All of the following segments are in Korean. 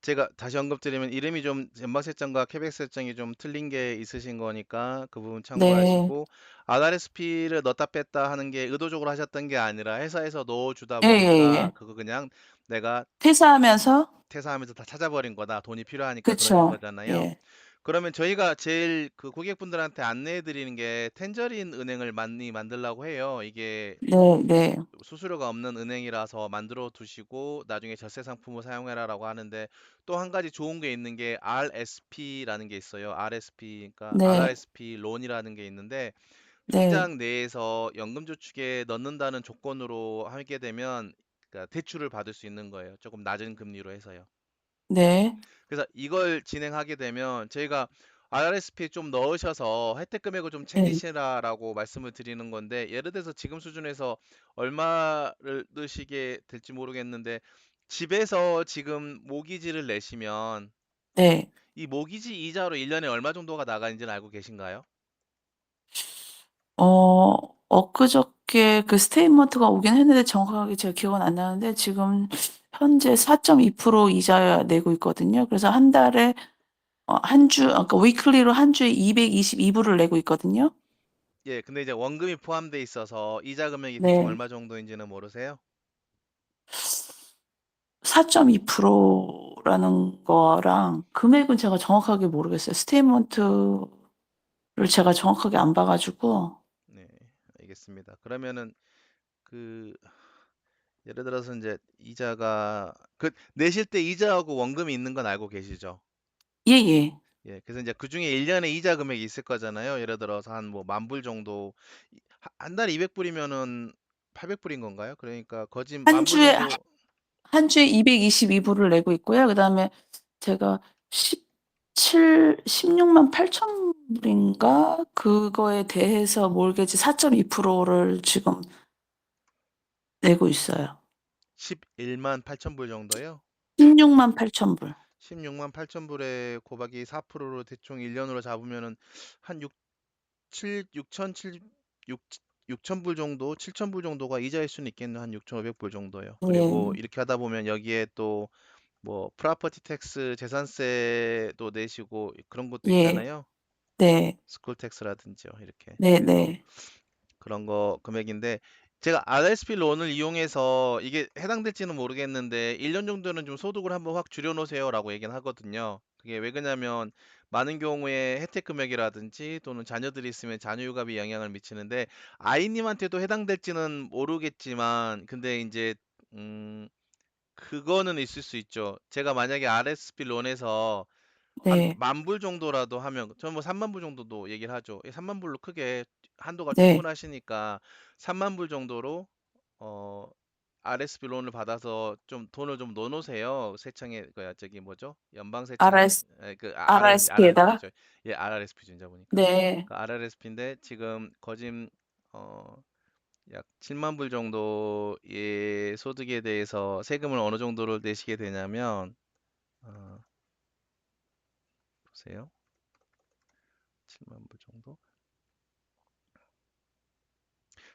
제가 다시 언급드리면 이름이 좀 연방 설정과 케이블 설정이 좀 틀린 게 있으신 거니까 그 부분 네. 참고하시고 RRSP를 넣었다 뺐다 하는 게 의도적으로 하셨던 게 아니라 회사에서 넣어주다 예, 예, 보니까 예. 그거 그냥 내가 퇴사하면서, 퇴사하면서 다 찾아버린 거다. 돈이 필요하니까 그러신 그쵸. 거잖아요. 예. 그러면 저희가 제일 그 고객분들한테 안내해 드리는 게 텐저린 은행을 많이 만들라고 해요. 이게 네, 네, 수수료가 없는 은행이라서 만들어 두시고 나중에 절세 상품을 사용해라라고 하는데 또 한 가지 좋은 게 있는 게 RSP라는 게 있어요. RSP, 그러니까 네, RRSP 론이라는 게 있는데 네, 통장 내에서 연금저축에 넣는다는 조건으로 하게 되면 그러니까 대출을 받을 수 있는 거예요. 조금 낮은 금리로 해서요. 네, 그래서 이걸 진행하게 되면 저희가 RRSP에 좀 넣으셔서 혜택 금액을 좀 네. 챙기시라라고 말씀을 드리는 건데 예를 들어서 지금 수준에서 얼마를 넣으시게 될지 모르겠는데 집에서 지금 모기지를 내시면 네. 이 모기지 이자로 1년에 얼마 정도가 나가는지는 알고 계신가요? 어, 엊그저께 그 스테이트먼트가 오긴 했는데 정확하게 제가 기억은 안 나는데 지금 현재 4.2% 이자 내고 있거든요. 그래서 한 달에 그러니까 위클리로 한 주에 222불을 내고 있거든요. 예, 근데 이제 원금이 포함돼 있어서 이자 금액이 대충 네. 얼마 정도인지는 모르세요? 4.2%라는 거랑 금액은 제가 정확하게 모르겠어요. 스테이트먼트를 제가 정확하게 안 봐가지고. 네, 알겠습니다. 그러면은 그 예를 들어서 이제 이자가 그 내실 때 이자하고 원금이 있는 건 알고 계시죠? 예, 예. 예, 그래서 이제 그 중에 1년에 이자 금액이 있을 거잖아요. 예를 들어서 한 뭐 만 불 정도 한 달에 200불이면은 800불인 건가요? 그러니까 거진 한 만 불 주에, 정도. 한 주에 222불을 내고 있고요. 그 다음에 제가 16만 8천 불인가? 그거에 대해서 몰개지 4.2%를 지금 내고 있어요. 11만 8천 불 정도요? 16만 8천 불. 16만 8천 불에 곱하기 4%로 대충 1년으로 잡으면은 한 6, 7, 6천, 7, 6, 6천 불 정도, 7천 불 정도가 이자일 수는 있겠네요. 한 6,500불 정도요. 그리고 예, 이렇게 하다 보면 여기에 또 뭐 프로퍼티 텍스 재산세도 내시고 그런 것도 예, 있잖아요. 네, 스쿨 텍스라든지요. 이렇게. 네, 그래서 네, 그런 거 금액인데 제가 RSP 론을 이용해서 이게 해당될지는 모르겠는데 1년 정도는 좀 소득을 한번 확 줄여 놓으세요라고 얘기는 하거든요. 그게 왜 그러냐면 많은 경우에 혜택 금액이라든지 또는 자녀들이 있으면 자녀 유갑이 영향을 미치는데 아이님한테도 해당될지는 모르겠지만 근데 이제 음 그거는 있을 수 있죠. 제가 만약에 RSP 론에서 한 네, 만 불 정도라도 하면 저는 뭐 3만 불 정도도 얘기를 하죠. 3만 불로 크게 한도가 네, 충분하시니까 3만 불 정도로 어 RSP 론을 받아서 좀 돈을 좀 넣어놓으세요. 세청에 그 저기 뭐죠? 연방세청에 RS, 그 RSP에다가? RRSP죠. 예, RRSP 진짜 보니까 네, 그 RRSP인데 지금 거진 약 7만 불 정도의 소득에 대해서 세금을 어느 정도로 내시게 되냐면 어, 보세요. 7만 불 정도?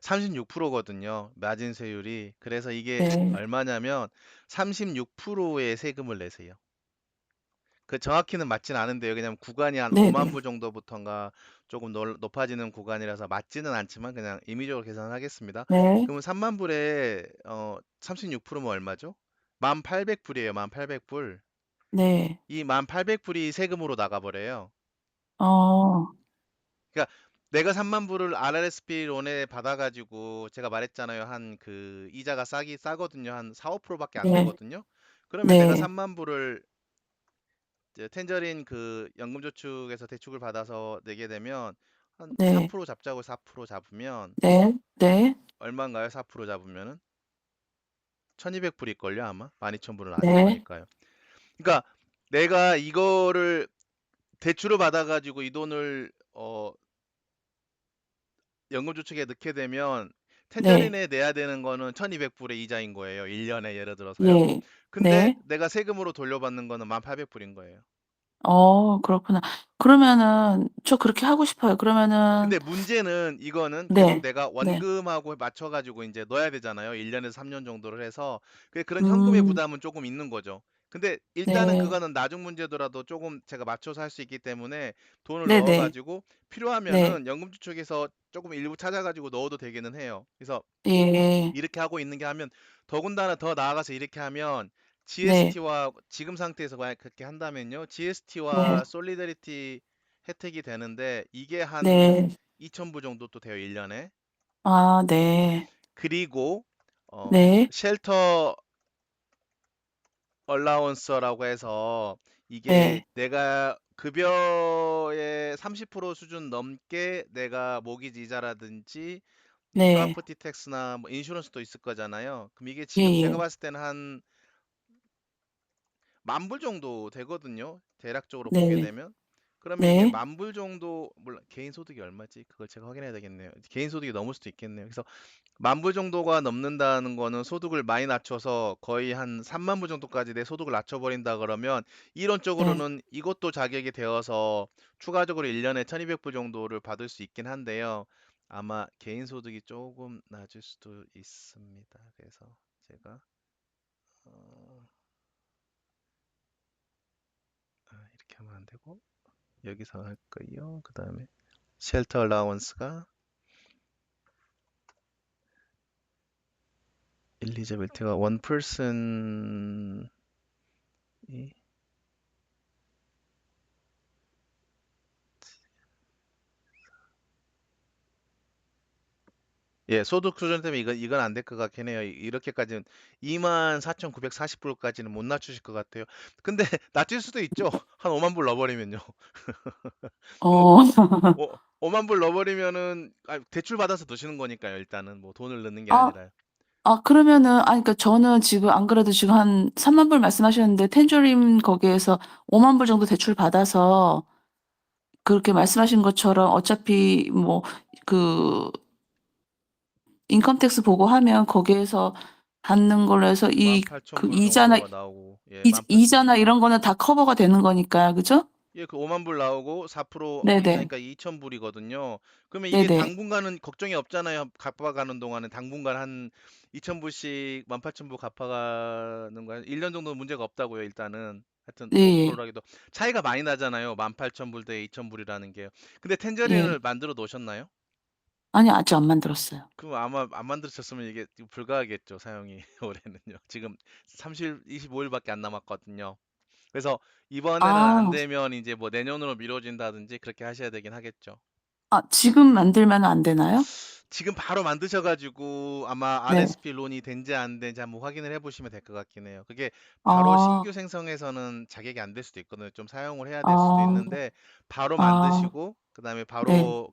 36%거든요. 마진세율이. 그래서 이게 네, 얼마냐면 36%의 세금을 내세요. 그 정확히는 맞진 않은데요. 그냥 구간이 한 네, 5만 네, 불 정도부터인가 조금 높아지는 구간이라서 맞지는 않지만 그냥 임의적으로 계산을 하겠습니다. 네, 그러면 3만 불에 36%면 얼마죠? 1,800불이에요. 1,800불. 네, 이 1,800불이 세금으로 나가버려요. 어, 그러니까 내가 3만 불을 RRSP 론에 받아가지고 제가 말했잖아요. 한 그 이자가 싸거든요. 한 4, 5%밖에 안 네, 되거든요. 그러면 내가 네, 3만 불을 이제 텐저린 그 연금저축에서 대출을 받아서 내게 되면 한 네, 4% 잡자고 4% 잡으면 네, 네, 얼마인가요? 4% 잡으면은 1,200불일걸요 아마 12,000불은 아닐 네, 거니까요. 그러니까 내가 이거를 대출을 받아가지고 이 돈을 연금저축에 넣게 되면 네, 텐저린에 내야 되는 거는 1,200불의 이자인 거예요. 1년에 예를 들어서요. 예, 근데 네. 내가 세금으로 돌려받는 거는 1,800불인 거예요. 그렇구나. 그러면은 저 그렇게 하고 싶어요. 그러면은 근데 문제는 이거는 계속 네, 내가 네, 원금하고 맞춰가지고 이제 넣어야 되잖아요. 1년에서 3년 정도를 해서 그런 현금의 음, 부담은 조금 있는 거죠. 근데 일단은 네. 그거는 나중 문제더라도 조금 제가 맞춰서 할 수 있기 때문에 돈을 네네. 넣어가지고 네. 필요하면은 연금저축에서 조금 일부 찾아가지고 넣어도 되기는 해요. 그래서 예. 이렇게 하고 있는 게 하면 더군다나 더 나아가서 이렇게 하면 네. GST와 지금 상태에서 만약 그렇게 한다면요. 네. GST와 솔리더리티 혜택이 되는데 이게 한 네. 2,000불 정도 또 돼요, 1년에. 아, 네. 그리고 네. 쉘터 얼라운서라고 해서 이게 네. 내가 급여의 30% 수준 넘게 내가 모기지 이자라든지 이 네. 프로퍼티 텍스나 뭐 인슈런스도 있을 거잖아요. 그럼 이게 예, 지금 제가 예. 봤을 때는 한 10,000불 정도 되거든요. 대략적으로 보게 네. 되면. 그러면 이게 네. 10,000불 정도, 물론 개인 소득이 얼마지? 그걸 제가 확인해야 되겠네요. 개인 소득이 넘을 수도 있겠네요. 그래서 10,000불 정도가 넘는다는 거는 소득을 많이 낮춰서 거의 한 30,000불 정도까지 내 소득을 낮춰버린다 그러면 네. 이론적으로는 이것도 자격이 되어서 추가적으로 1년에 1,200불 정도를 받을 수 있긴 한데요. 아마 개인 소득이 조금 낮을 수도 있습니다. 그래서 제가 어, 이렇게 하면 안 되고 여기서 할 거예요. 그 다음에 쉘터 어라운스가 일리자베트가 원 퍼슨이 예, 소득 수준 때문에 이건 안 될 것 같긴 해요. 이렇게까지는 24,940불까지는 못 낮추실 것 같아요. 근데 낮출 수도 있죠. 한 5만 불 넣어버리면요. 그 어, 5만 불 넣어버리면은 대출 받아서 드시는 거니까요. 일단은 뭐 돈을 넣는 게 아, 아니라요. 그러면은, 그러니까 저는 지금 안 그래도 지금 한 3만 불 말씀하셨는데, 텐조림 거기에서 5만 불 정도 대출 받아서, 그렇게 말씀하신 것처럼 어차피 뭐, 그, 인컴택스 보고 하면 거기에서 받는 걸로 해서 그 18,000불 정도가 나오고 예, 18,000불. 이자나 이런 거는 다 커버가 되는 거니까, 그죠? 예, 그 5만 불 나오고 4% 네네. 이자니까 2,000불이거든요. 그러면 이게 네네. 당분간은 걱정이 없잖아요. 갚아가는 동안은 당분간 한 2,000불씩 18,000불 갚아가는 거 1년 정도는 문제가 없다고요, 일단은. 하여튼 예, 예. 5%라 해도 차이가 많이 나잖아요. 18,000불 대 2,000불이라는 게요. 근데 예. 텐저린을 만들어 놓으셨나요? 아니, 아직 안 만들었어요. 그럼 아마 안 만드셨으면 이게 불가하겠죠, 사용이 올해는요. 지금 25일밖에 안 남았거든요. 그래서 이번에는 안 아, 되면 이제 뭐 내년으로 미뤄진다든지 그렇게 하셔야 되긴 하겠죠. 지금 만들면 안 되나요? 지금 바로 만드셔가지고 아마 네. RSP 론이 된지 안 된지 한번 확인을 해보시면 될 것 같긴 해요. 그게 바로 아, 신규 생성에서는 자격이 안 될 수도 있거든요. 좀 사용을 해야 될 수도 아, 있는데 바로 아, 만드시고 그다음에 네. 바로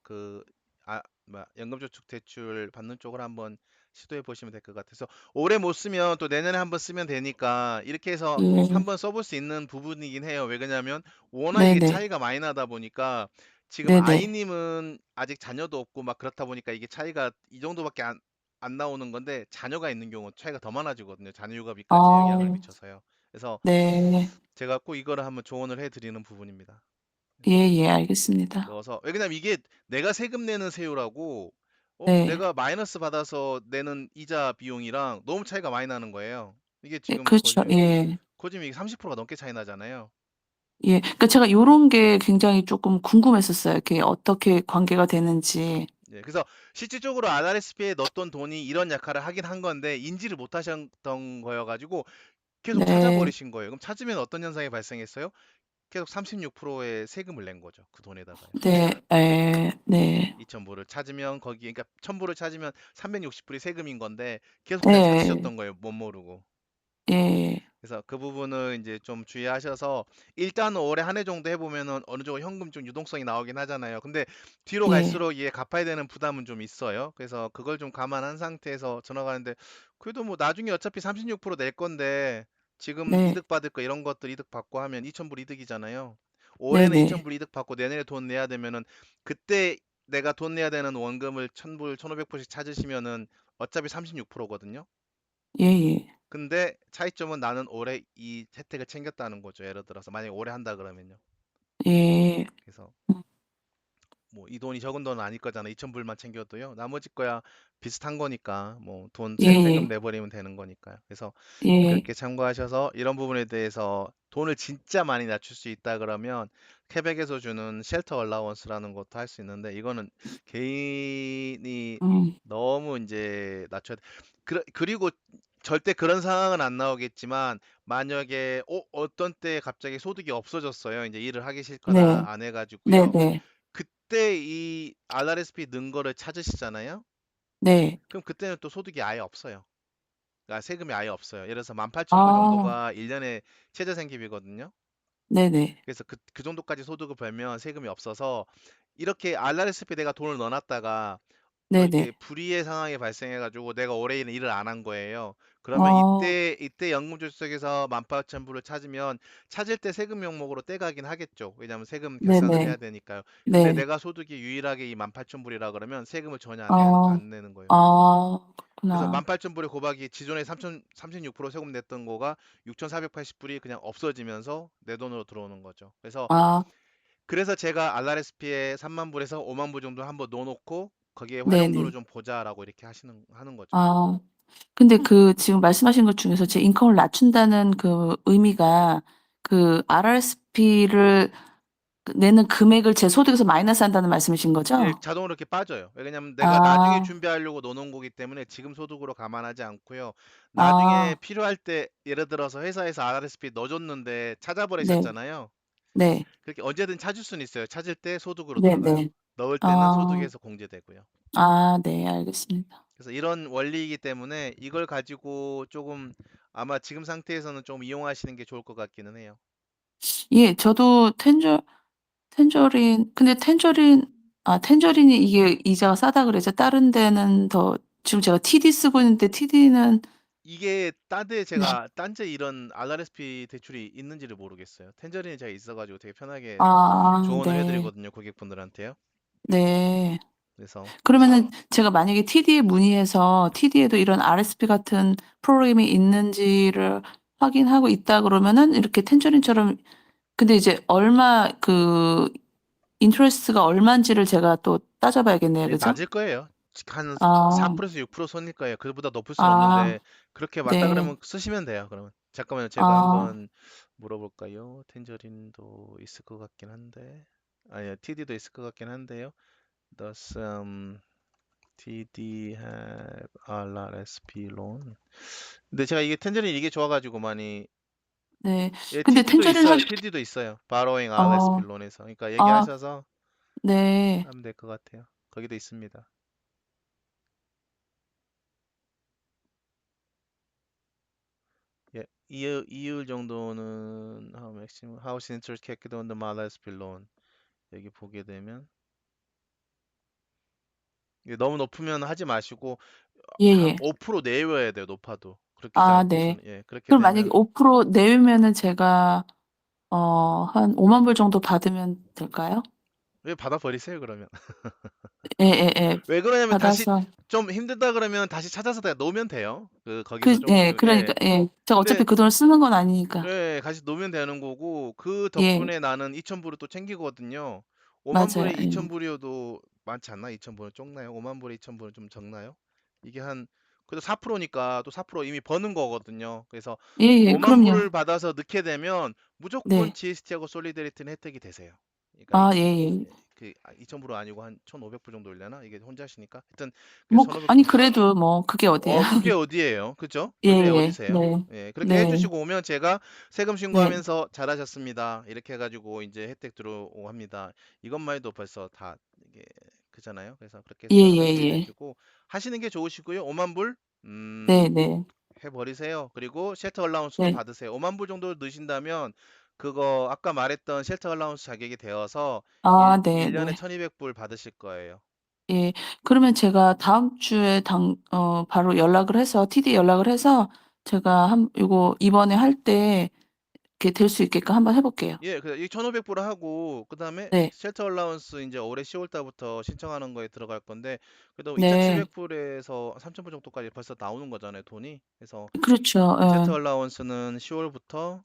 연금저축 대출 받는 쪽을 한번 시도해 보시면 될 것 같아서 올해 못 쓰면 또 내년에 한번 쓰면 되니까 이렇게 해서 예. 한번 써볼 수 있는 부분이긴 해요. 왜 그러냐면 워낙 이게 네네. 차이가 많이 나다 보니까 지금 네네. 아이님은 아직 자녀도 없고 막 그렇다 보니까 이게 차이가 이 정도밖에 안 나오는 건데 자녀가 있는 경우 차이가 더 많아지거든요. 자녀 육아비까지 영향을 아, 미쳐서요. 그래서 네. 제가 꼭 이거를 한번 조언을 해드리는 부분입니다. 예, 그래서 예, 알겠습니다. 넣어서 왜냐면 이게 내가 세금 내는 세율하고 네. 내가 마이너스 받아서 내는 이자 비용이랑 너무 차이가 많이 나는 거예요. 이게 예, 지금 그렇죠. 예. 거짓말 이게 30%가 넘게 차이 나잖아요. 예. 그러니까 제가 요런 게 굉장히 조금 궁금했었어요. 이게 어떻게 관계가 되는지. 예, 그래서 실질적으로 RRSP에 넣었던 돈이 이런 역할을 하긴 한 건데 인지를 못 하셨던 거여가지고 계속 네. 찾아버리신 거예요. 그럼 찾으면 어떤 현상이 발생했어요? 계속 36%의 세금을 낸 거죠. 그 돈에다가요. 네. 네. 2,000불을 찾으면 거기에 그러니까 1,000불을 찾으면 360불이 세금인 건데 계속 그냥 네. 찾으셨던 거예요. 못 모르고. 예. 그래서 그 부분을 이제 좀 주의하셔서 일단 올해 한 해 정도 해보면은 어느 정도 현금 좀 유동성이 나오긴 하잖아요. 근데 뒤로 예. 갈수록 이게 갚아야 되는 부담은 좀 있어요. 그래서 그걸 좀 감안한 상태에서 전화가는데 그래도 뭐 나중에 어차피 36%낼 건데 지금 네. 이득 받을 거 이런 것들 이득 받고 하면 2,000불 이득이잖아요. 올해는 네네. 2,000불 이득 받고 내년에 돈 내야 되면은 그때 내가 돈 내야 되는 원금을 1,000불, 1,500불씩 찾으시면은 어차피 36%거든요. 예예. 근데 차이점은 나는 올해 이 혜택을 챙겼다는 거죠. 예를 들어서 만약에 올해 한다 그러면요. 예. 그래서 음. 뭐 이 돈이 적은 돈은 아닐 거잖아. 2,000불만 챙겨도요. 나머지 거야 비슷한 거니까 뭐 돈 예, 세금 예, 내버리면 되는 거니까요. 그래서 예. 그렇게 참고하셔서 이런 부분에 대해서 돈을 진짜 많이 낮출 수 있다 그러면 케벡에서 주는 쉘터 얼라원스라는 것도 할 수 있는데 이거는 개인이 음, 너무 이제 낮춰야 돼. 그리고 절대 그런 상황은 안 나오겠지만 만약에 어떤 때 갑자기 소득이 없어졌어요. 이제 일을 하기 싫거나 네, 안 네, 해가지고요. 네, 그때 이 RRSP 는 거를 찾으시잖아요. 네. 그럼 그때는 또 소득이 아예 없어요. 그러니까 세금이 아예 없어요. 예를 들어서 18,000불 아, 정도가 1년에 최저생계비거든요. 네네, 그래서 그 정도까지 소득을 벌면 세금이 없어서 이렇게 RRSP 내가 돈을 넣어놨다가 이렇게 네네. 불의의 상황이 발생해가지고 내가 올해 일을 안 한 거예요. 그러면 어, 이때 연금저축에서 18,000불을 찾으면 찾을 때 세금 명목으로 떼가긴 하겠죠. 왜냐하면 세금 결산을 해야 네네, 되니까요. 근데 네. 내가 소득이 유일하게 이 18,000불이라 그러면 세금을 전혀 어, 안 내는 거예요. 그래서 그렇구나. 18,000불의 고박이 지존에 36% 세금 냈던 거가 6,480불이 그냥 없어지면서 내 돈으로 들어오는 거죠. 아, 그래서 제가 알라레스피에 3만 불에서 5만 불 정도 한번 넣어놓고 거기에 활용도를 네네. 좀 보자라고 이렇게 하는 거죠. 아, 근데 그 지금 말씀하신 것 중에서 제 인컴을 낮춘다는 그 의미가 그 RRSP를 내는 금액을 제 소득에서 마이너스 한다는 말씀이신 예, 거죠? 자동으로 이렇게 빠져요. 왜냐면 내가 나중에 아, 준비하려고 넣어놓은 거기 때문에 지금 소득으로 감안하지 않고요. 나중에 아, 필요할 때 예를 들어서 회사에서 RRSP 넣어줬는데 네, 찾아버리셨잖아요. 네, 그렇게 언제든 찾을 수는 있어요. 찾을 때 소득으로 네, 들어가요. 네. 넣을 때는 아, 소득에서 공제되고요. 네, 알겠습니다. 그래서 이런 원리이기 때문에 이걸 가지고 조금 아마 지금 상태에서는 좀 이용하시는 게 좋을 것 같기는 해요. 예, 저도 텐저린, 근데 텐저린이 이게 이자가 싸다 그래서 다른 데는 더, 지금 제가 TD 쓰고 있는데 TD는, 이게 딴데 네. 제가 딴데 이런 RRSP 대출이 있는지를 모르겠어요. 텐저린이 제가 있어가지고 되게 편하게 조언을 네, 해드리거든요, 고객분들한테요. 네. 그래서 그러면은 제가 만약에 TD에 문의해서 TD에도 이런 RSP 같은 프로그램이 있는지를 확인하고 있다 그러면은 이렇게 텐저린처럼, 근데 이제 얼마 그 인트레스트가 얼마인지를 제가 또 따져봐야겠네요. 예, 그죠? 낮을 거예요. 한 아, 4%에서 6% 손일 거예요. 그보다 높을 수는 없는데 아, 그렇게 맞다 네. 그러면 쓰시면 돼요. 그러면 잠깐만요. 제가 아, 한번 물어볼까요? 텐저린도 있을 것 같긴 한데 아니요, TD도 있을 것 같긴 한데요. Does TD have RRSP loan? 근데 제가 이게 텐저린 이게 좋아가지고 많이 네. 예, 근데 TD도 텐저린 있어요. 사실, TD도 있어요. Borrowing RSP 어, loan에서. 그러니까 아, 얘기하셔서 네. 하면 될 것 같아요. 거기도 있습니다. 예, 이율 정도는 how maximum house interest calculated on the RSP loan 여기 보게 되면 이게 너무 높으면 하지 마시고 예, 한 예. 5% 내외여야 돼요. 높아도 그렇지 네. 않고서는 예, 그렇게 그럼 만약에 되면 5% 내외면은 제가, 한 5만 불 정도 받으면 될까요? 왜 받아 버리세요, 그러면. 예, 예, 예. 왜 그러냐면 다시 받아서. 좀 힘들다 그러면 다시 찾아서 다 놓으면 돼요. 거기서 좀 예, 그러니까, 예. 예. 제가 근데 어차피 그 돈을 쓰는 건 아니니까. 예, 같이 놓으면 되는 거고 그 예, 덕분에 나는 2,000불을 또 챙기거든요. 5만 맞아요. 불에 예. 2,000불이어도 많지 않나? 2,000불은 적나요? 5만 불에 2,000불은 좀 적나요? 이게 한 그래도 4%니까 또 4% 이미 버는 거거든요. 그래서 예, 예, 5만 그럼요. 불을 받아서 넣게 되면 무조건 네. GST하고 솔리데리티는 혜택이 되세요. 그러니까 예, 예. 2,000불 아니고 한 1,500불 정도 올려나? 이게 혼자시니까. 하여튼 그래서 뭐, 1,500불 아니, 그래도 뭐, 그게 어디예요? 그게 어디예요? 그죠? 예, 그게 예. 어디세요? 네. 예, 그렇게 네. 해주시고 오면 제가 세금 네. 신고하면서 잘하셨습니다. 이렇게 해가지고 이제 혜택 들어오고 합니다. 이것만 해도 벌써 다 이게 그잖아요. 그래서 그렇게 예, 해서 다 예, 정리를 예. 해주고 하시는 게 좋으시고요. 5만 불, 네, 네. 해버리세요. 그리고 쉘터 얼라운스도 네. 받으세요. 5만 불 정도 넣으신다면 그거 아까 말했던 쉘터 얼라운스 자격이 되어서 네, 1년에 네. 1,200불 받으실 거예요. 예. 그러면 제가 다음 주에 바로 연락을 해서, TD 연락을 해서 제가 요거 이번에 할 때 이렇게 될 수 있게끔 한번 해볼게요. 예, 이 1,500불 하고 그다음에 네. 쉘터 얼라운스 이제 올해 10월 달부터 신청하는 거에 들어갈 건데 그래도 네. 2,700불에서 3,000불 정도까지 벌써 나오는 거잖아요, 돈이. 그래서 그렇죠. 쉘터 예. 얼라운스는 10월부터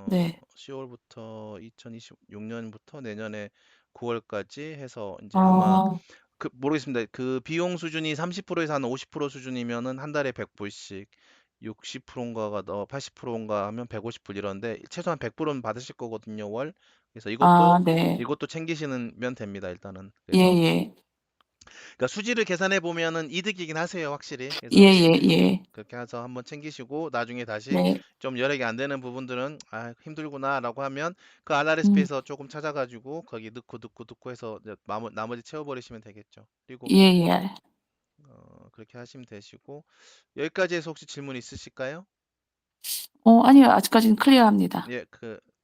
네. 10월부터 2026년부터 내년에 9월까지 해서 이제 아마 어, 모르겠습니다. 그 비용 수준이 30%에서 한 50% 수준이면은 한 달에 100불씩, 60%인가가 80%인가 하면 150불 이런데 최소한 100불은 받으실 거거든요, 월. 그래서 아, 네. 이것도 챙기시면 됩니다, 일단은. 예, 그래서 예. 그러니까 수지를 계산해 보면은 이득이긴 하세요, 확실히. 예, 그래서 예, 예. 그렇게 해서 한번 챙기시고 나중에 다시 네. 좀 여력이 안 되는 부분들은 아 힘들구나라고 하면 그 음, RRSP에서 조금 찾아가지고 거기 넣고 해서 이제 나머지 채워버리시면 되겠죠. 그리고 예, 예. 그렇게 하시면 되시고 여기까지 해서 혹시 질문 있으실까요? 아니요. 아직까지는 클리어합니다. 예,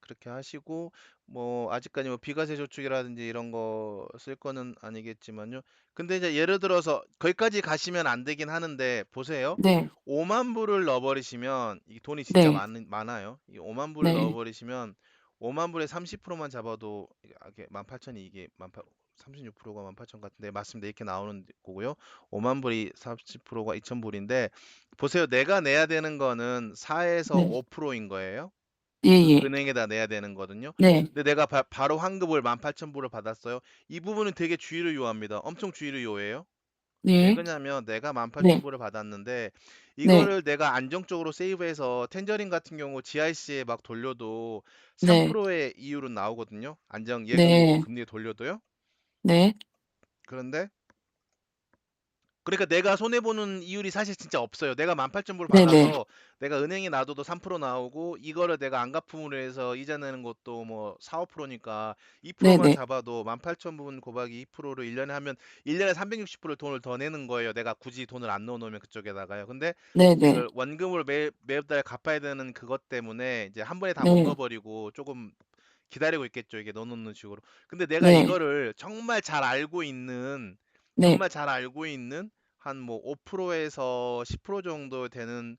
그렇게 하시고 뭐 아직까지 뭐 비과세 저축이라든지 이런 거 쓸 거는 아니겠지만요. 근데 이제 예를 들어서 거기까지 가시면 안 되긴 하는데 보세요. 네, 5만 불을 넣어버리시면 이 돈이 진짜 네, 많아요. 이 5만 불을 네, 넣어버리시면 5만 불에 30%만 잡아도 이게 18,000이 이게 36%가 18,000 같은데 맞습니다. 이렇게 나오는 거고요. 5만 불이 30%가 2,000불인데 보세요. 내가 내야 되는 거는 4에서 네. 5%인 거예요. 예, 그 예. 은행에다 내야 되는 거거든요. 네, 근데 내가 바로 환급을 18,000불을 받았어요. 이 부분은 되게 주의를 요합니다. 엄청 주의를 요해요. 왜 네, 그러냐면 내가 네, 18,000불을 받았는데 네, 이거를 내가 안정적으로 세이브해서 텐저린 같은 경우 GIC에 막 돌려도 네, 3%의 이율은 나오거든요. 안정 예금 네, 금리에 돌려도요. 네, 그런데 그러니까 내가 손해보는 이율이 사실 진짜 없어요. 내가 18,000불 네, 네, 받아서 내가 은행에 놔둬도 3% 나오고 이거를 내가 안 갚음으로 해서 이자 내는 것도 뭐 4, 5%니까 네, 2%만 네, 잡아도 18,000불 곱하기 2%를 1년에 하면 1년에 360불을 돈을 더 내는 거예요. 내가 굳이 돈을 안 넣어놓으면 그쪽에다가요. 근데 네, 네, 이걸 원금을 매달 갚아야 되는 그것 때문에 이제 한 번에 다 못 네, 넣어버리고 조금 기다리고 있겠죠. 이게 넣어놓는 식으로. 근데 내가 네, 이거를 정말 잘 알고 있는 한 뭐 5%에서 10% 정도 되는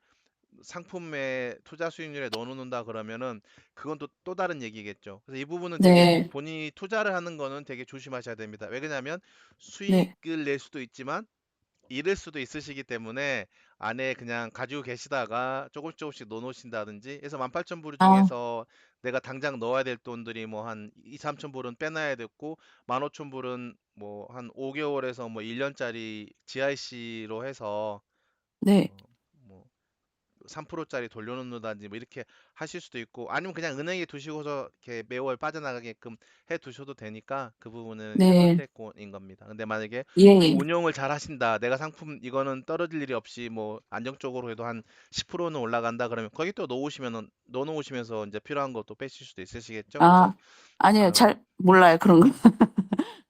상품의 투자 수익률에 넣어놓는다 그러면은 그건 또 다른 얘기겠죠. 그래서 이 부분은 되게 네, 본인이 투자를 하는 거는 되게 조심하셔야 됩니다. 왜 그러냐면 네, 수익을 낼 수도 있지만 잃을 수도 있으시기 때문에 안에 그냥 가지고 계시다가 조금씩 넣어놓으신다든지 해서 18,000불 아, 중에서 내가 당장 넣어야 될 돈들이 뭐 한 2, 3,000불은 빼놔야 됐고 15,000불은 뭐 한 5개월에서 뭐 1년짜리 GIC로 해서 네, 뭐 3%짜리 돌려놓는다든지 뭐 이렇게 하실 수도 있고 아니면 그냥 은행에 두시고서 이렇게 매월 빠져나가게끔 해 두셔도 되니까 그 부분은 이제 네, 선택권인 겁니다. 근데 만약에 예, 예. 운용을 잘 하신다. 내가 상품 이거는 떨어질 일이 없이 뭐 안정적으로 해도 한 10%는 올라간다 그러면 거기 또 넣어 놓으시면서 이제 필요한 것도 빼실 수도 있으시겠죠? 그래서 아, 아니요. 그런 잘 몰라요. 그런 거.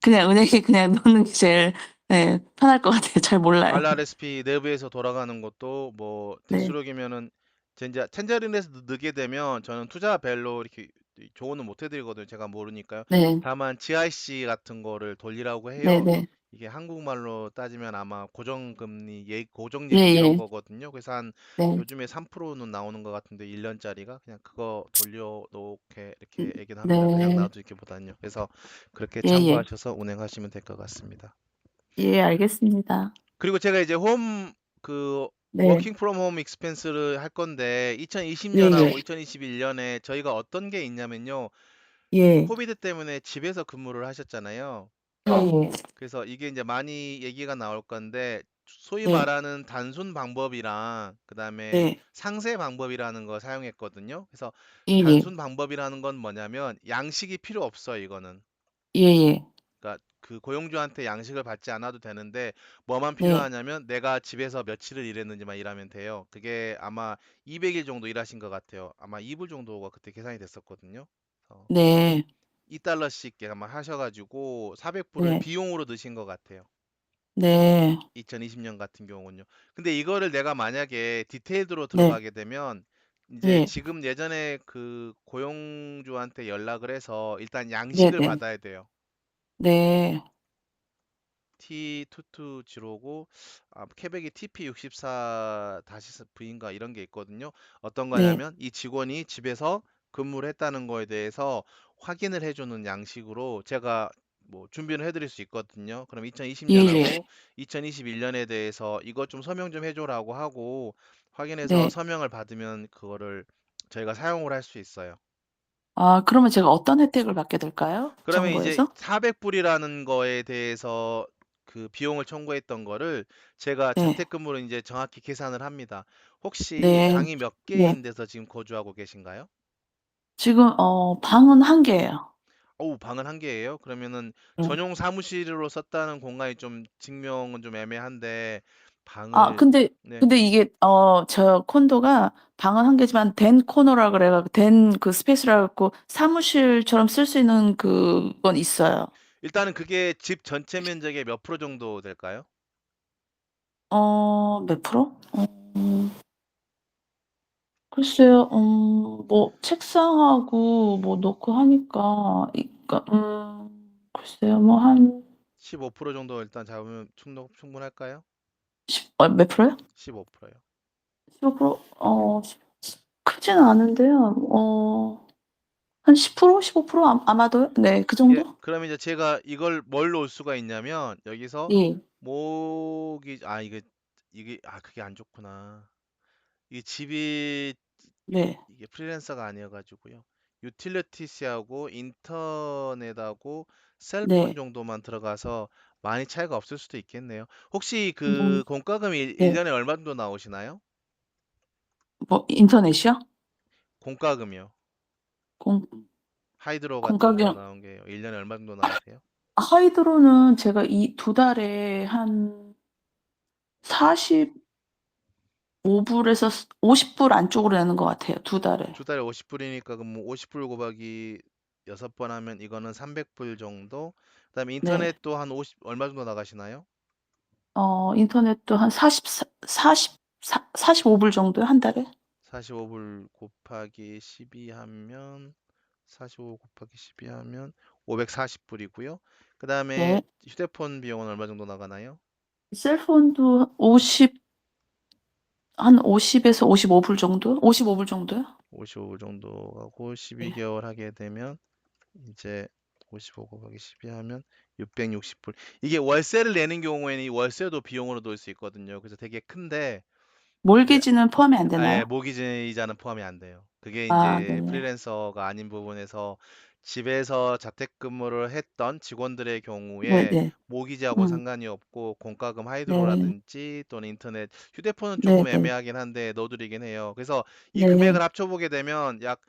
그냥 은행에 그냥 넣는 게 제일, 네, 편할 것 같아요. 잘 몰라요. RRSP 내부에서 돌아가는 것도 뭐 네, 대수록이면은 젠자 텐저린에서 넣게 되면 저는 투자별로 이렇게 조언은 못 해드리거든요. 제가 모르니까요. 네, 다만 GIC 같은 거를 돌리라고 네, 해요. 네, 이게 한국말로 따지면 아마 고정금리, 예, 고정예금 이런 예, 거거든요. 그래서 한 네, 요즘에 3%는 나오는 것 같은데 1년짜리가 그냥 그거 돌려놓게 이렇게 얘기는 합니다. 그냥 네, 놔두기보다는요. 그래서 그렇게 예, 예, 참고하셔서 운행하시면 될 것 같습니다. 예, 알겠습니다. 그리고 제가 이제 그 네, 워킹 프롬 홈 익스펜스를 할 건데 예, 예, 2020년하고 2021년에 저희가 어떤 게 있냐면요. 예, 코비드 때문에 집에서 근무를 하셨잖아요. 예, 예, 그래서 이게 이제 많이 얘기가 나올 건데 소위 네, 말하는 단순 방법이랑 그다음에 네, 상세 방법이라는 거 사용했거든요. 그래서 예, 예, 단순 방법이라는 건 뭐냐면 양식이 필요 없어요, 이거는. 예, 예, 그러니까 그 고용주한테 양식을 받지 않아도 되는데 뭐만 네, 필요하냐면 내가 집에서 며칠을 일했는지만 일하면 돼요. 그게 아마 200일 정도 일하신 것 같아요. 아마 2불 정도가 그때 계산이 됐었거든요. 그래서 네, 2달러씩 아마 하셔가지고 400불을 네, 비용으로 넣으신 것 같아요. 네, 2020년 같은 경우는요. 근데 이거를 내가 만약에 디테일드로 네, 들어가게 되면 이제 예, 지금 예전에 그 고용주한테 연락을 해서 일단 네, 양식을 네, 받아야 돼요. 네, T220고 캐백이 TP64-V인가 이런 게 있거든요. 어떤 네, 거냐면 이 직원이 집에서 근무를 했다는 거에 대해서 확인을 해주는 양식으로 제가 뭐 준비를 해드릴 수 있거든요. 그럼 예, 예, 2020년하고 2021년에 대해서 이것 좀 서명 좀 해줘라고 하고 확인해서 네, 서명을 받으면 그거를 저희가 사용을 할 수 있어요. 아, 그러면 제가 어떤 혜택을 받게 될까요? 그러면 이제 정부에서? 400불이라는 거에 대해서 그 비용을 청구했던 거를 제가 네. 재택근무로 이제 정확히 계산을 합니다. 혹시 네. 방이 몇 네. 개인 데서 지금 거주하고 계신가요? 지금 방은 1 개예요. 어우, 방은 한 개예요? 그러면은 네. 전용 사무실로 썼다는 공간이 좀 증명은 좀 애매한데 아, 방을 네. 근데 이게 저 콘도가 방은 1 개지만 댄 코너라 그래 갖고 댄 그 스페이스라 갖고 사무실처럼 쓸 수 있는 그건 있어요. 일단은 그게 집 전체 면적의 몇 프로 정도 될까요? 몇 프로? 글쎄요. 뭐 책상하고 뭐 넣고 하니까 그러니까 글쎄요. 뭐 한 15% 정도 일단 잡으면 충분할까요? 10 몇 프로요? 15%요. 15%? 크지는 않은데요. 한 10% 15% 아마도요? 네. 그 예, 정도? 그럼 이제 제가 이걸 뭘 놓을 수가 있냐면 여기서 예. 이게 그게 안 좋구나. 이 집이 네. 이게 프리랜서가 아니어가지고요. 유틸리티스하고 인터넷하고 셀폰 네. 정도만 들어가서 많이 차이가 없을 수도 있겠네요. 혹시 음 그 공과금이 네. 1년에 얼마 정도 나오시나요? 뭐 인터넷이요? 공과금이요. 공 하이드로 같은 거 공과금 나온 게 1년에 얼마 정도 나오세요? 하이드로는 제가 이 2 달에 한 45 불에서 50불 안쪽으로 내는 것 같아요, 2 달에. 두 달에 50불이니까 그럼 뭐 50불 곱하기 6번 하면 이거는 300불 정도. 그다음에 네. 인터넷도 한 50 얼마 정도 나가시나요? 인터넷도 한 45불 정도요, 한 달에? 45불 곱하기 12 하면 45 곱하기 12 하면 540불이고요. 그다음에 네. 휴대폰 비용은 얼마 정도 나가나요? 셀폰도 50 한 50 에서 55불 정도? 55불 정도요? 55불 정도 하고 네. 12개월 하게 되면 이제 55 곱하기 12 하면 660불. 이게 월세를 내는 경우에는 이 월세도 비용으로 넣을 수 있거든요. 그래서 되게 큰데 이제 몰개지는 포함이 안 되나요? 모기지이자는 포함이 안 돼요. 그게 아, 이제 네네. 프리랜서가 아닌 부분에서 집에서 재택근무를 했던 직원들의 경우에 네네. 모기지하고 음. 상관이 없고 공과금 네. 하이드로라든지 또는 인터넷, 휴대폰은 조금 네네. 애매하긴 한데 넣어드리긴 해요. 그래서 이 금액을 네. 합쳐보게 되면 약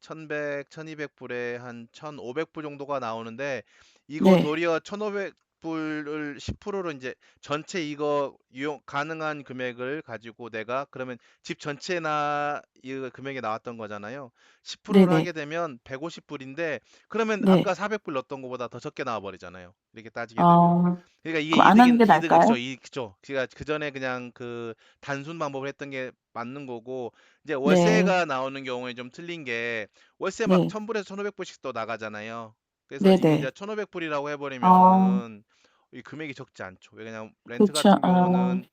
1100, 1200불에 한 1500불 정도가 나오는데 이거 네. 도리어 1500불을 10%로 이제 전체 이거 이용 가능한 금액을 가지고 내가 그러면 집 전체나 이 금액이 나왔던 거잖아요. 10%를 네네. 하게 되면 150불인데 그러면 아까 네. 400불 넣었던 것보다 더 적게 나와 버리잖아요. 이렇게 따지게 되면. 어 그러니까 이게 그럼 안 하는 게 그죠. 나을까요? 그죠. 제가 그 전에 그냥 그 단순 방법을 했던 게 맞는 거고 이제 네. 월세가 나오는 경우에 좀 틀린 게 월세 막 네. 1000불에서 1500불씩 또 나가잖아요. 그래서 이게 이제 네네. 1500불이라고 어 해버리면은 이 금액이 적지 않죠. 왜냐면 렌트 그렇죠. 같은 경우는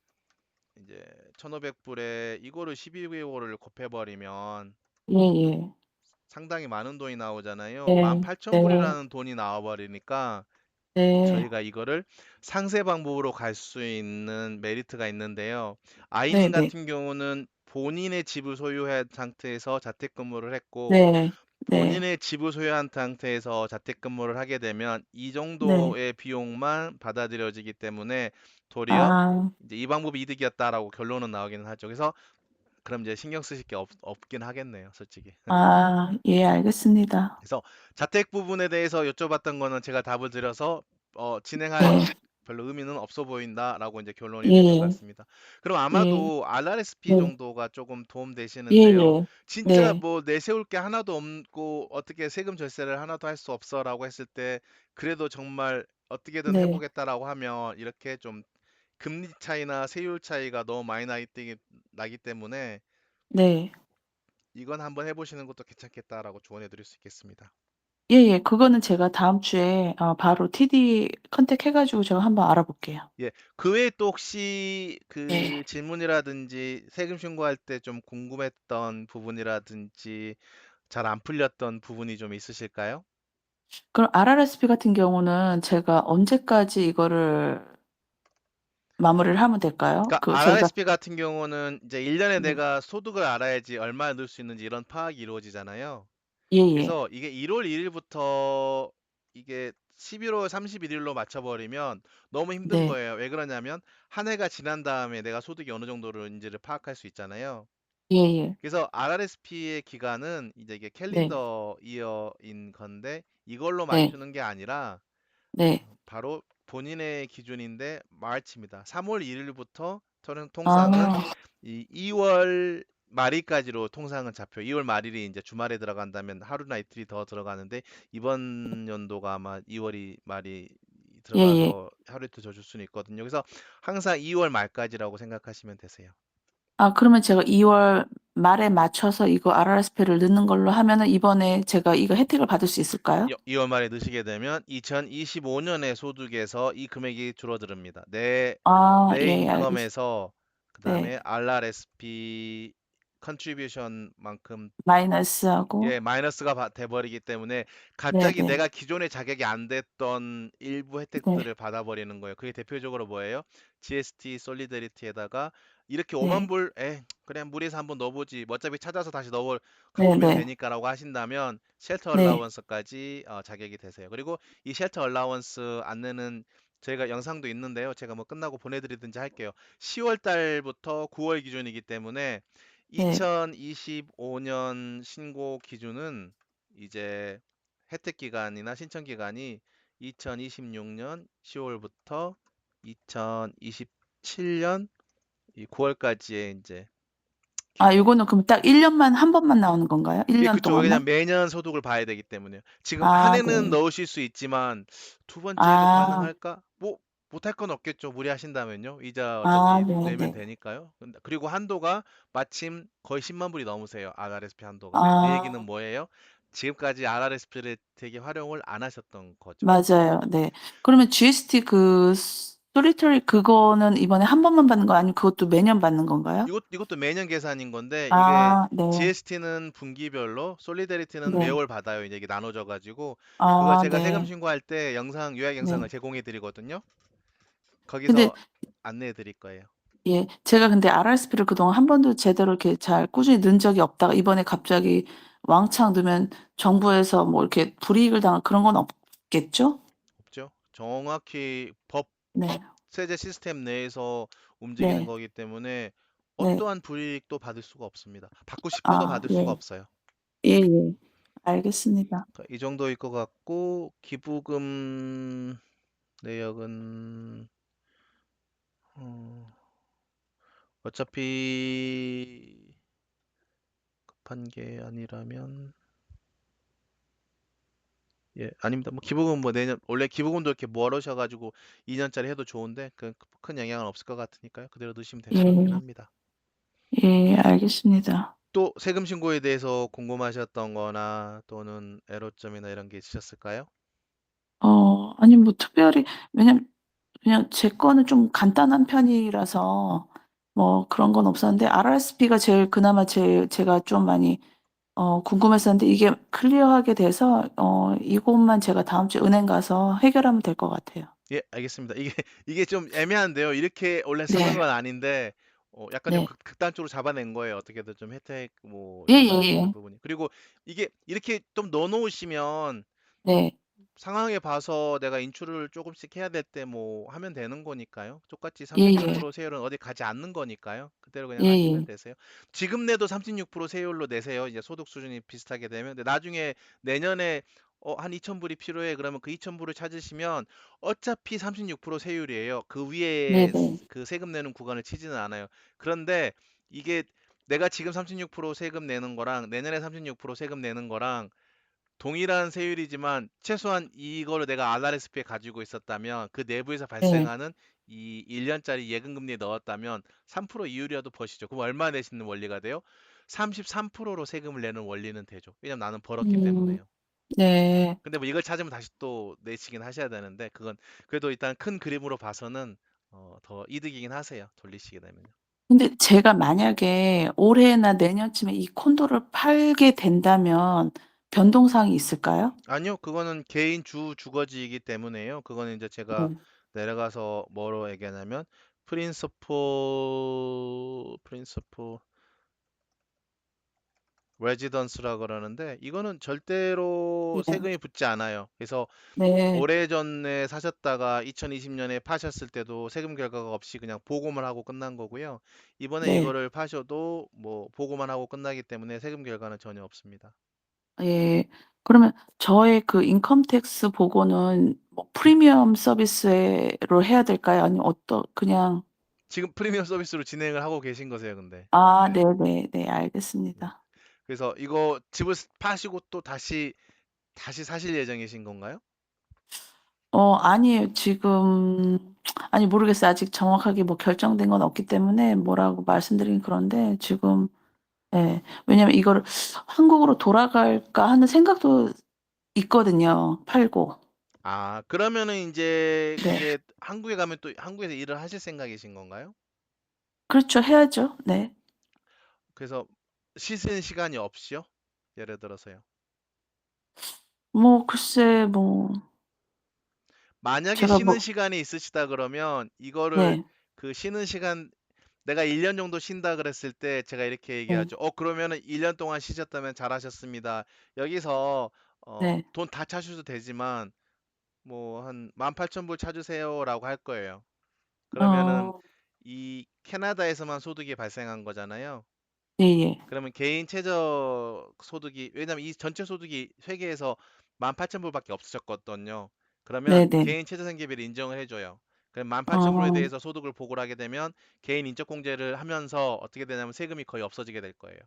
이제 1500불에 이거를 12개월을 곱해버리면 예예. 상당히 많은 돈이 나오잖아요. 네. 네. 18,000불이라는 돈이 나와버리니까 네. 저희가 이거를 상세 방법으로 갈 수 있는 메리트가 있는데요. 아이님 네네. 같은 경우는 본인의 집을 소유한 상태에서 자택근무를 했고 네. 네. 본인의 집을 소유한 상태에서 자택근무를 하게 되면 이 네. 정도의 비용만 받아들여지기 때문에 도리어 아. 이제 이 방법이 이득이었다라고 결론은 나오기는 하죠. 그래서 그럼 이제 신경 쓰실 게 없긴 하겠네요, 솔직히. 아, 예, 알겠습니다. 그래서 자택 부분에 대해서 여쭤봤던 거는 제가 답을 드려서 진행할 네. 별로 의미는 없어 보인다라고 이제 결론이 되신 것 예예. 같습니다. 그럼 예. 아마도 RRSP 네. 정도가 조금 도움 되시는데요. 예예. 진짜 네. 뭐 내세울 게 하나도 없고 어떻게 세금 절세를 하나도 할 수 없어라고 했을 때 그래도 정말 어떻게든 네. 해보겠다라고 하면 이렇게 좀 금리 차이나 세율 차이가 너무 많이 나기 때문에 네. 이건 한번 해보시는 것도 괜찮겠다라고 조언해 드릴 수 있겠습니다. 예예. 그거는 제가 다음 주에 바로 TD 컨택해 가지고 제가 한번 알아볼게요. 예. 그 외에 또 혹시 네. 그 질문이라든지 세금 신고할 때 좀 궁금했던 부분이라든지 잘 안 풀렸던 부분이 좀 있으실까요? 그럼 RRSP 같은 경우는 제가 언제까지 이거를 마무리를 하면 될까요? 그러니까 저희가 RRSP 같은 경우는 이제 1년에 네. 내가 소득을 알아야지 얼마 넣을 수 있는지 이런 파악이 이루어지잖아요. 예예. 그래서 이게 1월 1일부터 이게 11월 31일로 맞춰버리면 너무 힘든 네. 거예요. 왜 그러냐면 한 해가 지난 다음에 내가 소득이 어느 정도로인지를 파악할 수 있잖아요. 예예. 그래서 RRSP의 기간은 이제 이게 네. 캘린더 이어인 건데 이걸로 네. 맞추는 게 아니라 네. 바로 본인의 기준인데 마르치입니다. 3월 1일부터 통상은 아. 이 2월 말일까지로 통상은 잡혀. 2월 말일이 이제 주말에 들어간다면 하루나 이틀이 더 들어가는데 이번 연도가 아마 2월이 말이 예예. 들어가서 하루 이틀 더 줄 수는 있거든요. 그래서 항상 2월 말까지라고 생각하시면 되세요. 아 그러면 제가 2월 말에 맞춰서 이거 RRSP를 넣는 걸로 하면은 이번에 제가 이거 혜택을 받을 수 있을까요? 2월 말에 넣으시게 되면 2025년의 소득에서 이 금액이 줄어듭니다. 아 내 예 알겠습 인컴에서 네. 그다음에 RRSP 컨트리뷰션만큼 마이너스하고 예, 마이너스가 돼버리기 때문에 갑자기 네네. 내가 기존에 자격이 안 됐던 일부 네. 혜택들을 받아버리는 거예요. 그게 대표적으로 뭐예요? GST 솔리더리티에다가 이렇게 5만 네. 불, 그래 무리해서 한번 넣어보지. 뭐 어차피 찾아서 다시 넣어 갚으면 네네. 되니까라고 하신다면 쉘터 네. 얼라원스까지 자격이 되세요. 그리고 이 쉘터 얼라원스 안내는 저희가 영상도 있는데요. 제가 뭐 끝나고 보내드리든지 할게요. 10월 달부터 9월 기준이기 때문에 네. 2025년 신고 기준은 이제 혜택 기간이나 신청 기간이 2026년 10월부터 2027년 이 9월까지의 이제 아 기준. 요거는 그럼 딱 1 년만 한 번만 나오는 건가요? 1 예, 년 그쵸. 왜냐면 동안만? 매년 소득을 봐야 되기 때문에요. 지금 한 아 해는 네. 넣으실 수 있지만 두 번째도 아. 가능할까? 뭐 못할 건 없겠죠. 무리하신다면요. 이자 아 어차피 내면 네네. 되니까요. 그리고 한도가 마침 거의 10만 불이 넘으세요. RRSP 한도가. 그 얘기는 아 뭐예요? 지금까지 RRSP를 되게 활용을 안 하셨던 거죠. 맞아요. 네. 그러면 GST 그 솔리터리 그거는 이번에 한 번만 받는 거 아니면 그것도 매년 받는 건가요? 이것도 매년 계산인 건데 이게 아 네. GST는 분기별로 솔리데리티는 네. 매월 받아요. 이제 이게 나눠져 가지고 그거 아 제가 세금 네. 신고할 때 영상 요약 영상을 네. 제공해 드리거든요. 근데 거기서 안내해 드릴 거예요. 예 제가 근데 RRSP를 그동안 한 번도 제대로 이렇게 잘 꾸준히 넣은 적이 없다가 이번에 갑자기 왕창 넣으면 정부에서 뭐 이렇게 불이익을 당할 그런 건 없겠죠? 없죠? 정확히 네. 법세제 시스템 내에서 움직이는 네. 거기 때문에 네. 어떠한 불이익도 받을 수가 없습니다. 받고 싶어도 아 받을 수가 예. 없어요. 예예. 알겠습니다. 이 정도일 것 같고 기부금 내역은 어, 어차피 급한 게 아니라면 예, 아닙니다. 뭐 기부금 뭐 내년 원래 기부금도 이렇게 모아놓으셔가지고 2년짜리 해도 좋은데 그 큰 영향은 없을 것 같으니까요. 그대로 넣으시면 될 것 같긴 예. 합니다. 예 알겠습니다. 또 세금 신고에 대해서 궁금하셨던 거나 또는 애로점이나 이런 게 있으셨을까요? 아니 뭐 특별히 왜냐면 그냥 제 거는 좀 간단한 편이라서 뭐 그런 건 없었는데 RRSP가 제일 그나마 제가 좀 많이 궁금했었는데 이게 클리어하게 돼서 이것만 제가 다음 주에 은행 가서 해결하면 될 것 같아요. 예, 알겠습니다. 이게 이게 좀 애매한데요. 이렇게 원래 쓰는 네. 건 아닌데 약간 좀 네. 극단적으로 잡아낸 거예요. 어떻게든 좀 혜택 뭐 받을 수 있는 예예예. 부분이. 그리고 이게 이렇게 좀 넣어 놓으시면 네. 상황에 봐서 내가 인출을 조금씩 해야 될 때 뭐 하면 되는 거니까요. 똑같이 예예. 36% 세율은 어디 가지 않는 거니까요. 그대로 그냥 하시면 예예. 되세요. 지금 내도 36% 세율로 내세요. 이제 소득 수준이 비슷하게 되면. 근데 나중에 내년에 한 2,000불이 필요해. 그러면 그 2,000불을 찾으시면 어차피 36% 세율이에요. 그 위에 네네. 그 세금 내는 구간을 치지는 않아요. 그런데 이게 내가 지금 36% 세금 내는 거랑 내년에 36% 세금 내는 거랑 동일한 세율이지만 최소한 이거를 내가 RRSP에 가지고 있었다면 그 내부에서 네. 발생하는 이 1년짜리 예금금리에 넣었다면 3% 이율이라도 버시죠. 그럼 얼마 내시는 원리가 돼요? 33%로 세금을 내는 원리는 되죠. 왜냐면 나는 벌었기 음. 때문에요. 네. 근데 뭐 이걸 찾으면 다시 또 내시긴 하셔야 되는데 그건 그래도 일단 큰 그림으로 봐서는 더 이득이긴 하세요. 돌리시게 되면요. 근데 제가 만약에 올해나 내년쯤에 이 콘도를 팔게 된다면 변동사항이 있을까요? 아니요, 그거는 개인 주거지이기 때문에요. 그거는 이제 제가 네. 내려가서 뭐로 얘기하냐면 프린서플 레지던스라 그러는데 이거는 절대로 네. 세금이 붙지 않아요. 그래서 네. 오래전에 사셨다가 2020년에 파셨을 때도 세금 결과가 없이 그냥 보고만 하고 끝난 거고요. 이번에 네. 이거를 파셔도 뭐 보고만 하고 끝나기 때문에 세금 결과는 전혀 없습니다. 예. 그러면 저의 그 인컴 텍스 보고는 뭐 프리미엄 서비스로 해야 될까요? 아니면 그냥. 지금 프리미엄 서비스로 진행을 하고 계신 거세요, 근데. 네네네. 네. 알겠습니다. 그래서 이거 집을 파시고 또 다시 사실 예정이신 건가요? 아니에요. 지금 아니 모르겠어요. 아직 정확하게 뭐 결정된 건 없기 때문에 뭐라고 말씀드리긴 그런데 지금. 예. 왜냐면 이거를 '한국으로 돌아갈까.' 하는 생각도 있거든요, 팔고. 아, 그러면은 이제 네. 그게 한국에 가면 또 한국에서 일을 하실 생각이신 건가요? 그렇죠. 해야죠. 네. 그래서 쉬는 시간이 없이요? 예를 들어서요. 뭐 글쎄 뭐 만약에 제가 쉬는 뭐. 시간이 있으시다 그러면 이거를 네. 그 쉬는 시간 내가 1년 정도 쉰다 그랬을 때 제가 이렇게 네. 얘기하죠. 그러면은 1년 동안 쉬셨다면 잘하셨습니다. 여기서 네. 돈 다 차셔도 되지만 뭐 한 18,000불 차주세요라고 할 거예요. 그러면은 어 이 캐나다에서만 소득이 발생한 거잖아요. 예예. 그러면 개인 최저 소득이 왜냐면 이 전체 소득이 회계에서 18,000불밖에 없으셨거든요. 그러면 네네. 개인 최저 생계비를 인정을 해줘요. 그럼 18,000불에 어 대해서 소득을 보고를 하게 되면 개인 인적공제를 하면서 어떻게 되냐면 세금이 거의 없어지게 될 거예요.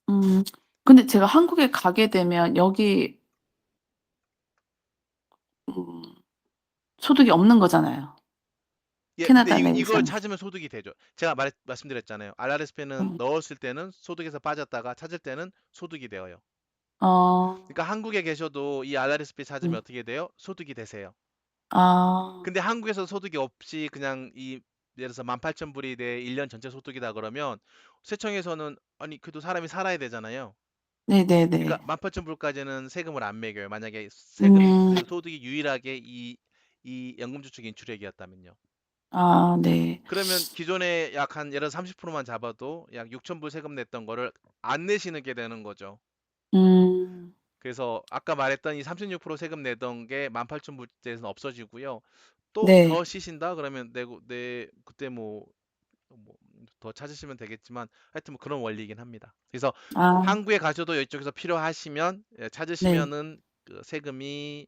음 근데 제가 한국에 가게 되면 여기 음 소득이 없는 거잖아요, 예, 근데 캐나다 이걸 내에서는. 찾으면 소득이 되죠. 제가 말씀드렸잖아요. RRSP는 음. 넣었을 때는 소득에서 빠졌다가 찾을 때는 소득이 되어요. 어 그러니까 한국에 계셔도 이 RRSP 찾으면 네. 어떻게 돼요? 소득이 되세요. 아 근데 한국에서 소득이 없이 그냥 예를 들어서 18,000불이 내 1년 전체 소득이다 그러면 세청에서는 아니 그래도 사람이 살아야 되잖아요. 그러니까 네네네. 18,000불까지는 세금을 안 매겨요. 만약에 음. 그 소득이 유일하게 이 연금저축 인출액이었다면요. 네. 그러면 기존에 약 한 예를 들어 30%만 잡아도 약 6,000불 세금 냈던 거를 안 내시게 되는 거죠. 음. 그래서 아까 말했던 이 36% 세금 내던 게 18,000불대에서는 없어지고요. 또 네. 더 시신다 그러면 내고 내 그때 뭐 더 찾으시면 되겠지만 하여튼 뭐 그런 원리이긴 합니다. 그래서 아 한국에 가셔도 이쪽에서 필요하시면 네. 찾으시면은 그 세금이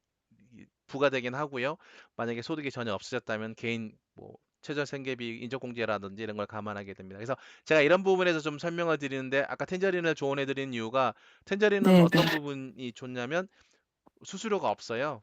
부과되긴 하고요. 만약에 소득이 전혀 없으셨다면 개인 뭐 최저 생계비 인적공제라든지 이런 걸 감안하게 됩니다. 그래서 제가 이런 부분에서 좀 설명을 드리는데 아까 텐저린을 조언해 드린 이유가 텐저린은 네네. 어떤 부분이 좋냐면 수수료가 없어요.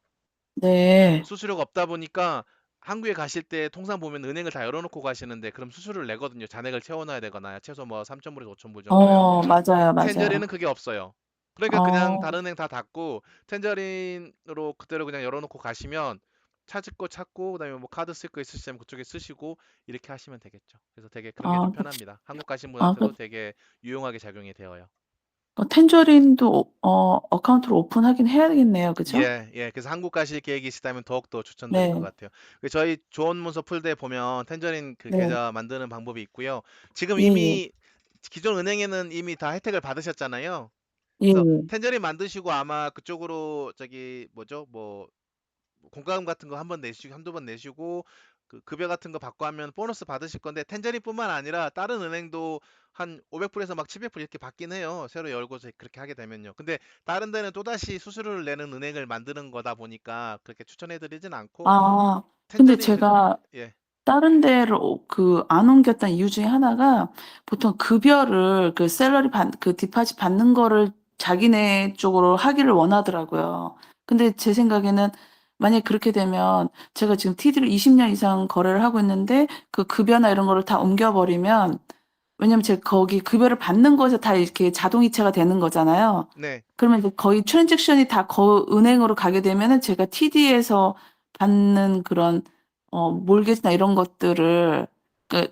네. 수수료가 없다 보니까 한국에 가실 때 통상 보면 은행을 다 열어놓고 가시는데 그럼 수수료를 내거든요. 잔액을 채워놔야 되거나 최소 뭐 3,000불에서 5,000불 정도요. 맞아요, 맞아요. 텐저린은 그게 없어요. 그러니까 그냥 어. 다른 은행 다 닫고 텐저린으로 그대로 그냥 열어놓고 가시면 찾을 거 찾고 그다음에 뭐 카드 쓸 거 있으시면 그쪽에 쓰시고 이렇게 하시면 되겠죠. 그래서 되게 그런 게 좀 아 그 편합니다. 한국 가신 아 분한테도 그 되게 유용하게 작용이 되어요. 텐저린도 어카운트를 오픈하긴 해야겠네요. 그죠? 예, 예. 그래서 한국 가실 계획이시다면 더욱더 추천드릴 것 네. 같아요. 저희 조언문서 풀드에 보면 텐저린 그 네. 계좌 만드는 방법이 있고요. 지금 예예. 이미 기존 은행에는 이미 다 혜택을 받으셨잖아요. 그래서 예예. 텐저린 만드시고 아마 그쪽으로 저기 뭐죠? 뭐 공과금 같은 거 한 번 내시고 한두 번 내시고 그 급여 같은 거 받고 하면 보너스 받으실 건데 텐저린뿐만 아니라 다른 은행도 한 500불에서 막 700불 이렇게 받긴 해요. 새로 열고서 그렇게 하게 되면요. 근데 다른 데는 또다시 수수료를 내는 은행을 만드는 거다 보니까 그렇게 추천해 드리진 않고 근데 텐저린 그냥 제가 예. 다른 데를 안 옮겼던 이유 중에 하나가 보통 급여를 그 샐러리 디파짓 받는 거를 자기네 쪽으로 하기를 원하더라고요. 근데 제 생각에는 만약에 그렇게 되면 제가 지금 TD를 20년 이상 거래를 하고 있는데 그 급여나 이런 거를 다 옮겨 버리면, 왜냐면 제가 거기 급여를 받는 곳에 다 이렇게 자동이체가 되는 거잖아요. 네. 그러면 이제 거의 트랜잭션이 다 은행으로 가게 되면은 제가 TD에서 받는 그런 몰개지나 이런 것들을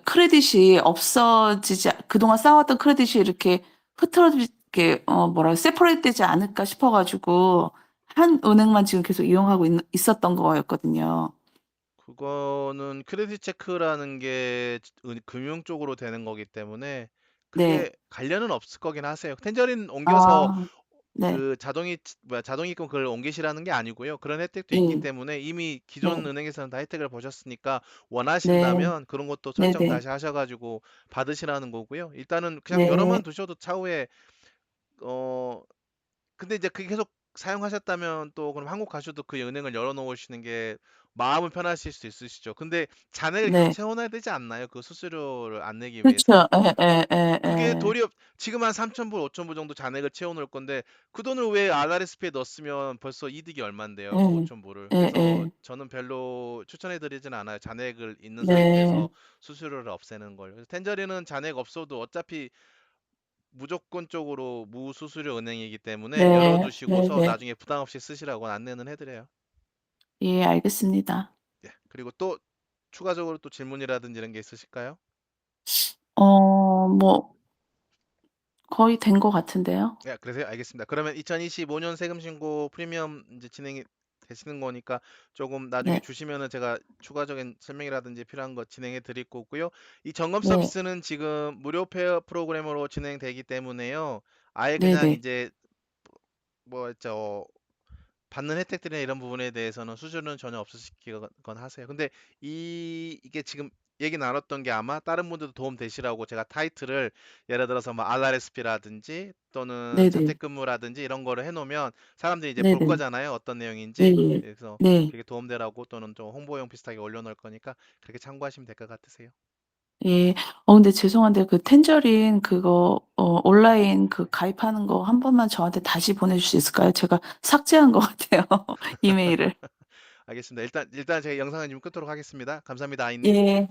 크레딧이 없어지지, 그동안 쌓아왔던 크레딧이 이렇게 흐트러지게 세퍼레이트 되지 않을까 싶어 가지고 한 은행만 지금 계속 이용하고 있었던 거였거든요. 그거는 크레딧 체크라는 게 금융 쪽으로 되는 거기 때문에 네. 크게 관련은 없을 거긴 하세요. 텐저린 옮겨서 아. 네. 그 자동이권 그걸 옮기시라는 게 아니고요. 그런 혜택도 있기 예. 때문에 이미 네. 기존 은행에서는 다 혜택을 보셨으니까 네. 원하신다면 그런 것도 설정 네네. 다시 하셔가지고 받으시라는 거고요. 일단은 그냥 열어만 네. 두셔도 차후에 어 근데 이제 그게 계속 사용하셨다면 또 그럼 한국 가셔도 그 은행을 열어 놓으시는 게 마음은 편하실 수 있으시죠. 근데 잔액을 계속 네. 채워놔야 되지 않나요? 그 수수료를 안 내기 위해서? 그쵸. 그게 예예예예. 도리어 지금 한 3,000불, 5,000불 정도 잔액을 채워 놓을 건데 그 돈을 왜 RRSP에 넣었으면 벌써 이득이 얼만데요? 그 예. 5,000불을. 그래서 예예. 저는 별로 추천해 드리진 않아요. 잔액을 있는 네. 상태에서 수수료를 없애는 걸. 그래서 텐저리는 잔액 없어도 어차피 무조건적으로 무수수료 은행이기 때문에 네. 열어두시고서 네네. 나중에 부담 없이 쓰시라고 안내는 해드려요. 예, 알겠습니다. 예. 그리고 또 추가적으로 또 질문이라든지 이런 게 있으실까요? 뭐 거의 된 것 같은데요. 예, 그래서요. 알겠습니다. 그러면 2025년 세금 신고 프리미엄 이제 진행이 되시는 거니까 조금 나중에 네. 주시면은 제가 추가적인 설명이라든지 필요한 거 진행해 드릴 거고요. 이 점검 네. 서비스는 지금 무료 페어 프로그램으로 진행되기 때문에요. 아예 그냥 네네. 이제 뭐였죠? 받는 혜택들이나 이런 부분에 대해서는 수수료는 전혀 없으시건 하세요. 근데 이게 지금 얘기 나눴던 게 아마 다른 분들도 도움 되시라고 제가 타이틀을 예를 들어서 뭐 RRSP라든지 또는 네네. 재택근무라든지 이런 거를 해놓으면 사람들이 이제 볼 네네. 거잖아요. 어떤 내용인지. 예예. 그래서 네. 그게 도움되라고 또는 좀 홍보용 비슷하게 올려놓을 거니까 그렇게 참고하시면 될 것 같으세요. 예. 근데 죄송한데 그 텐저린 그거 온라인 그 가입하는 거 한 번만 저한테 다시 보내줄 수 있을까요? 제가 삭제한 것 같아요, 이메일을. 알겠습니다. 일단 제가 영상은 좀 끊도록 하겠습니다. 감사합니다, 아이님. 예.